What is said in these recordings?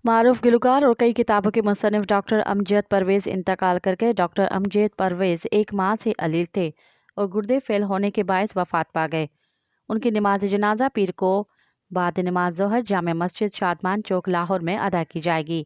معروف گلوکار اور کئی کتابوں کے مصنف ڈاکٹر امجد پرویز انتقال کر گئے۔ ڈاکٹر امجد پرویز ایک ماہ سے علیل تھے اور گردے فیل ہونے کے باعث وفات پا گئے۔ ان کی نماز جنازہ پیر کو بعد نماز ظہر جامع مسجد شادمان چوک لاہور میں ادا کی جائے گی۔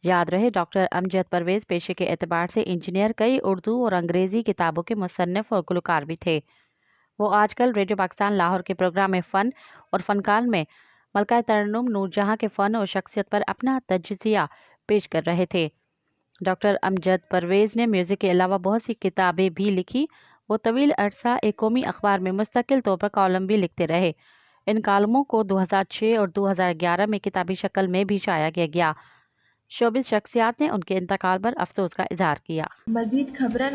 یاد رہے ڈاکٹر امجد پرویز پیشے کے اعتبار سے انجینئر، کئی اردو اور انگریزی کتابوں کے مصنف اور گلوکار بھی تھے۔ وہ آج کل ریڈیو پاکستان لاہور کے پروگرام فن اور فنکار میں ملکہ ترنم نور جہاں کے فن اور شخصیت پر اپنا تجزیہ پیش کر رہے تھے۔ ڈاکٹر امجد پرویز نے میوزک کے علاوہ بہت سی کتابیں بھی لکھی۔ وہ طویل عرصہ ایک قومی اخبار میں مستقل طور پر کالم بھی لکھتے رہے۔ ان کالموں کو 2006 اور 2011 میں کتابی شکل میں بھی شائع کیا گیا۔ شوبز شخصیات نے ان کے انتقال پر افسوس کا اظہار کیا۔ مزید خبرن